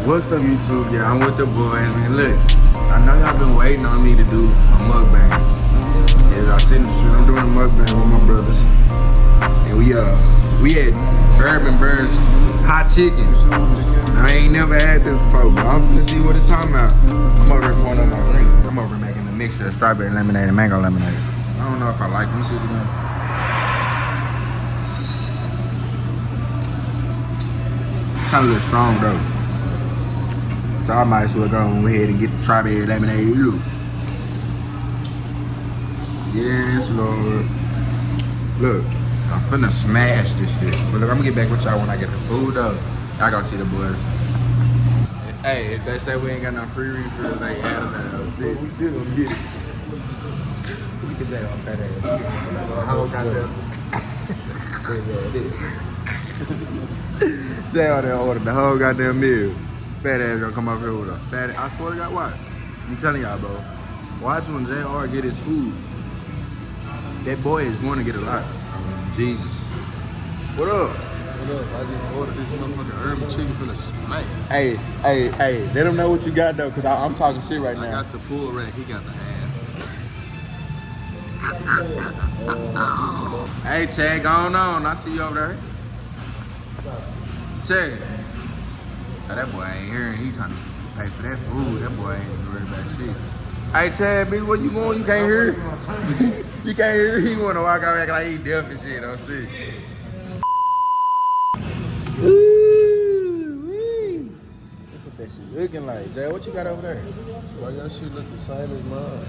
What's up, YouTube? Yeah, I'm with the boys, and look, I know y'all been waiting on me to do a mukbang. Yeah, I seen the shit. I'm doing a mukbang with my brothers, and we had Urban Burns hot chicken. I ain't never had this before, but I'm finna see what it's talking about. I'm over here pouring on my drink. I'm over here making a mixture of strawberry lemonade and mango lemonade. I don't know if I like it. Let me see what it's doing. Kind of a little strong though. So I might as well go ahead and get the strawberry lemonade. Look. Yes, Lord. Look, I'm finna smash this shit. But look, I'm gonna get back with y'all when I get the food up. Y'all gonna see the boys. Hey, if they say we ain't got no free refills, they added that. See, we still gonna get it. Look at that on fat ass. The whole goddamn. They out there ordered the whole goddamn meal. Fat ass gonna come up here with a fat ass. I swear to God, watch. I'm telling y'all, bro. Watch when JR get his food. That boy is going to get a lot. Jesus. What up? What up? I just ordered this motherfucking urban chicken for the smash. Hey, let them know what you got though, cause I'm talking shit right now. I got the full rack, he got the half. Hey, Chad, going on. I see you over there. Chad. Oh, that boy ain't here. He trying to pay for that food. That boy ain't worried about shit. Hey, Chad, B, where you going? You can't hear? You can't hear? He want to walk out back like he deaf and shit. I'm sick. Ooh, that's what that shit looking like. Jay, what you got over there? Why your shit look the same as mine?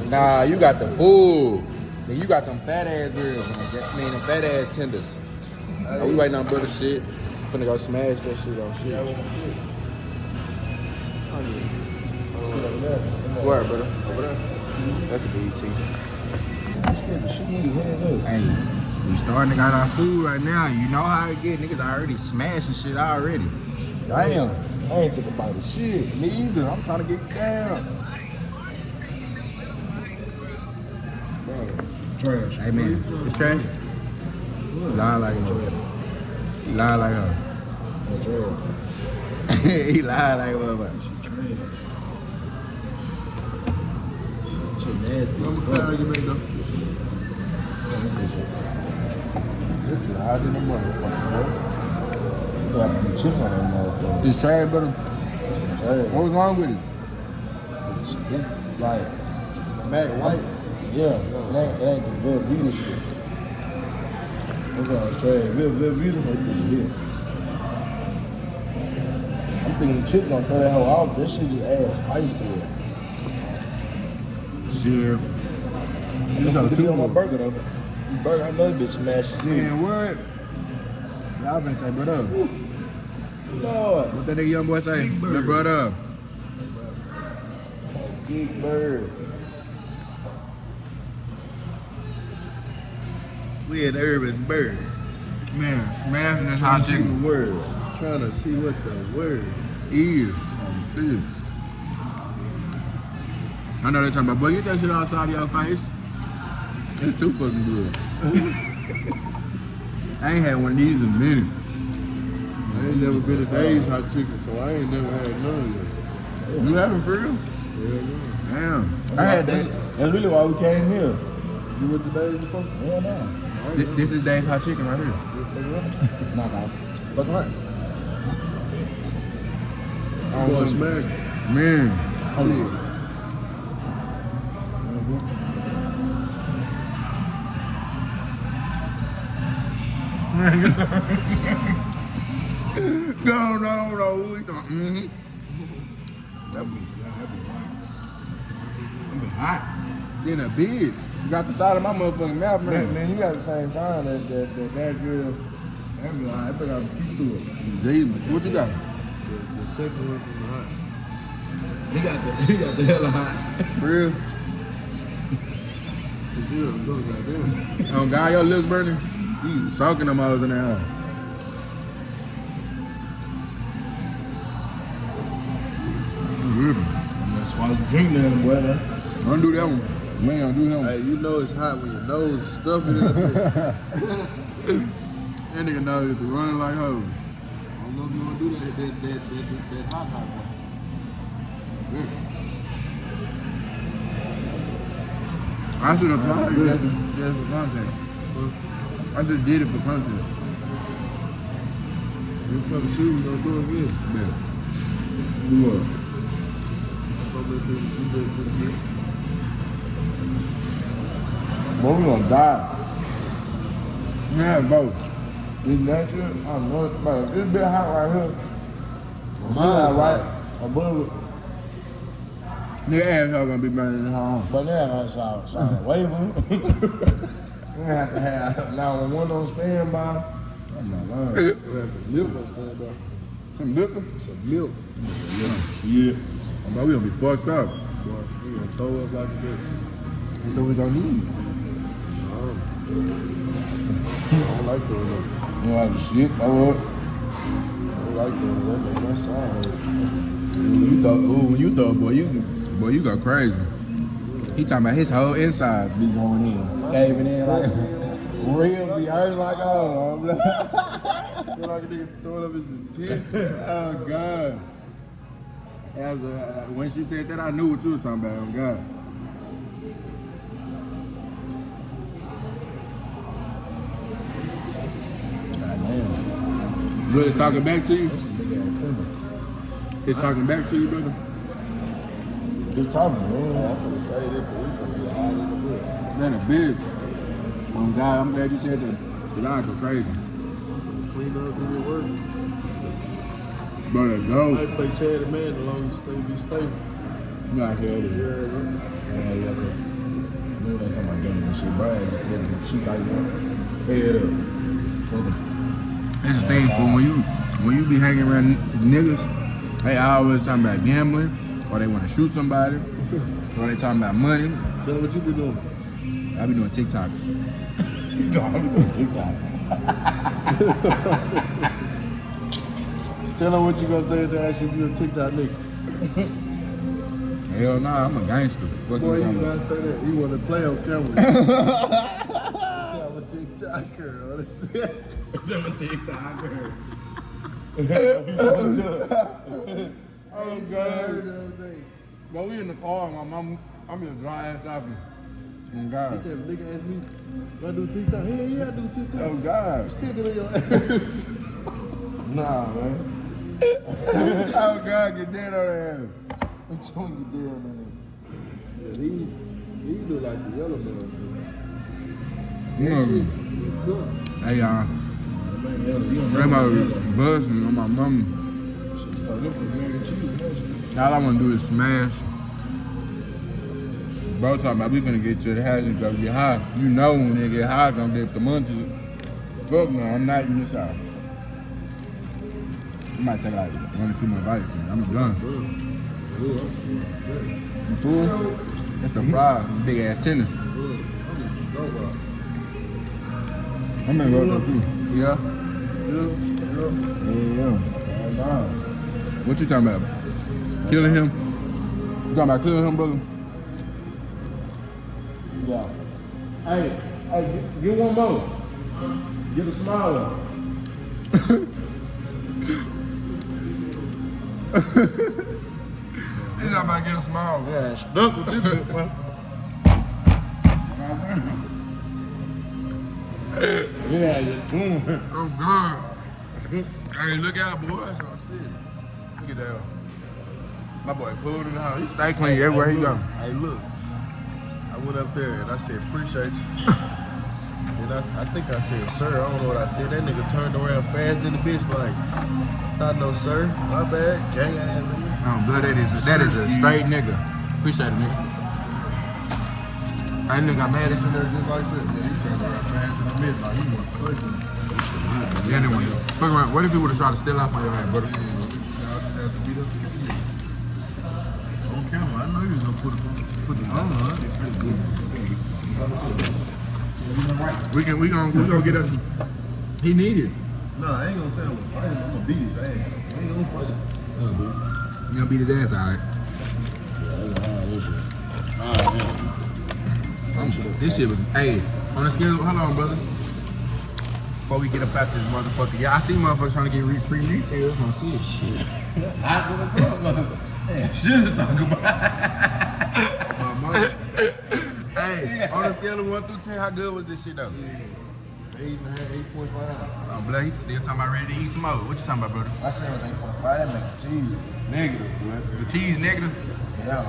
Nah, you got the full. Then you got them fat ass ribs. I mean, them fat ass tenders. Hey. We waiting on brother shit. Finna go smash that shit on shit. Where, brother? Over there? That's a BT. I'm scared to shoot niggas hands up. Hey, we starting to got our food right now. You know how it get. Niggas already smashing shit already. Damn. I ain't took a bite of shit. Me either. I'm trying to get down. Bro, trash. Hey, man. It's trash? Lying like a motherfucker. He lying like her. He lying like a motherfucker. Shit nasty. What's the argument though? This is hot in the motherfucker, bro. You got some chips on that motherfucker. It's trash, brother. It's trash. What was wrong with it? It's like Mac white. Yeah, it ain't the Velveeta shit. That's all it's trash. Velveeta like this shit. I'm thinking the chips gonna throw that hoe out. That shit just adds spice to it. Shit. You know, put it on my burger though. The burger, I know it been smashed. Man, what? Y'all been say, brother. Lord. What that nigga young boy say? Big brother. Big bird. We had Urban Bird. Man, smashing this hot chicken. The word. Trying to see what the word is. See. I know they're talking about, boy, get that shit outside of your face. It's too fucking good. I ain't had one of these in a minute. I ain't never been to Dave's hot chicken, so I ain't never had none yet. You having for real? Yeah. Damn. I had that. That's really why we came here. You went to Dave's before? Yeah, no. This is Dave's hot chicken right here. Knock out. Fuck right. I don't want to smash. Man. Oh, yeah. No. Mm-hmm. That be hot. Then a bitch. You got the side of my motherfucking mouth, man. Man, you got the same time that grill. I think I'll keep to it. Jesus, what you got? The second one from the hot. He got the hella hot. For real? You see what I'm doing like this? Oh God, your lips burning? You soaking them hoes in the house. That's why I drink that boy. Don't do that one. Man, don't do that one. Hey, you know it's hot when your nose is stuffy. That nigga knows it's running like hoes. I'm don't know if you want to do that hot one. I should have tried it just for content. I just did it for content. You come shoot, you don't do it again. Man. Do what? Boy, we gonna die. Yeah, both. This natural, I know it, man. It's a bit hot right here. Mine's right. Above it. Nigga asshole gonna be burning in home. But then I saw waving. We have to have 911 on standby. I'm not lying. We have some milk on standby. Some liquor? Some milk. Yeah. But we gonna be fucked up. Boy, we gonna throw up like this. So we gonna need. I don't like throwing up. You know how to shit? I don't like throwing up. That make my side hurt. When you throw, boy, you go crazy. He talking about his whole insides be going in, caving in like real, be hurting like oh. Feel like a nigga throwing up his intestine. Oh God. When she said that, I knew what you were talking about. Oh God. Goddamn. But it's talking back to you. It's talking back to you, brother. Just talking, man. I'm gonna say this, but we gonna be high in the book. That a big. Oh God, I'm glad you said that. Cause I go crazy. Clean up, do the work. Brother, I go. might play Chad the man as long as you be stable. You know I can't do it. Yeah. Maybe they talking about getting this shit. Brad just getting the shit like that. Head up. That's the thing, fool. When you be hanging around niggas, they always talking about gambling, or they want to shoot somebody, or they talking about money. Tell them what you been doing. I be doing TikToks. I be doing TikTok. Tell them what you gonna say to actually be a TikTok nigga. Hell nah, I'm a gangster. What Boy, you you talking gotta about? say that. You wanna play on camera. I'm a TikToker. I'm a TikToker. Oh God. Well, we in the car, my mom, I'm just dry ass talking. Oh He God. said, if a nigga ask me, do I do TikTok? Hell yeah, I do TikTok. Oh God. Stick it in your ass. Nah, man. Oh God, get dead on there. I'm telling you, dead man. Yeah, these look like the yellow motherfuckers. Hey y'all. Grandma buzzing on my mom. All I want to do is smash. Bro talking about we finna get to the house and go get high. You know when they get high, gonna get the munchies. Fuck no, I'm not in this house. I might take like 1 or 2 more bites, man. I'm done. You cool? That's the fries, big ass tennis. I'm gonna go there too. Yeah? Yeah. What you talking about? Killing him? You talking about killing him, brother? Yeah. Hey, get one more. Get a small one. He's not about to get a smile. Yeah, stuck with this bit, man. Yeah, you're doing it. Oh God. Hey, look out, boy. That's what I'm saying. Look at that. My boy pulled in the house. He stay clean everywhere he go. Hey, look. I went up there and I said, appreciate you. And I think I said, sir, I don't know what I said. That nigga turned around fast in the bitch like, I know, sir. My bad. Gang ass nigga. Blood, that is a straight nigga. Appreciate it, nigga. That nigga got mad at you there just like that. Yeah, he turned around fast in the bitch like he wanted to say something. Yeah, anyway. Fuck around. What if he would have tried to steal off on your hand, brother? On camera, I know you was gonna put the phone on. We gonna get us. He needed. No, I ain't gonna say I'm gonna fight him. I'm gonna beat his ass. I ain't gonna fight him. You gonna beat his ass, alright? This shit was, hey, on the scale, how long, brothers? 4 before we get up out this motherfucker. Yeah, I see motherfuckers trying to get free refills on shit. I should talk about My mama. Hey, on a scale of 1 through 10, how good was this shit though? 8.5, 8.5. Oh, blood, he's still talking about ready to eat some more. What you talking about, brother? I said 8.5, that make it cheese. Negative, blood. The cheese negative? Yeah,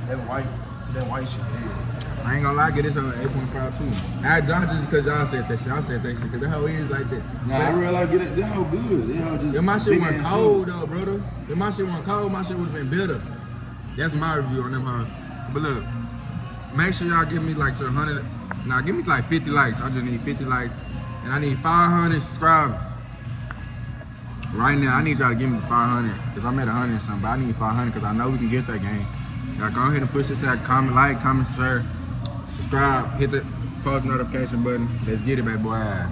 that white shit, yeah. I ain't gonna lie, get this on 8.5 too. I don't just because y'all said that shit. I said that shit because the hoe is like that. Nah, I realize get it. That hoe good. That hoe just. If my shit big wasn't ass cold noodles. though, brother. If my shit wasn't cold, my shit would have been better. That's my review on them hoes. But look, make sure y'all give me like to 100. Nah, give me like 50 likes. I just need 50 likes. And I need 500 subscribers. Right now, I need y'all to give me 500. Because I'm at 100 and something, but I need 500 because I know we can get that game. Y'all go ahead and push this out. Comment, like, comment, share, subscribe, hit the post notification button. Let's get it, baby boy.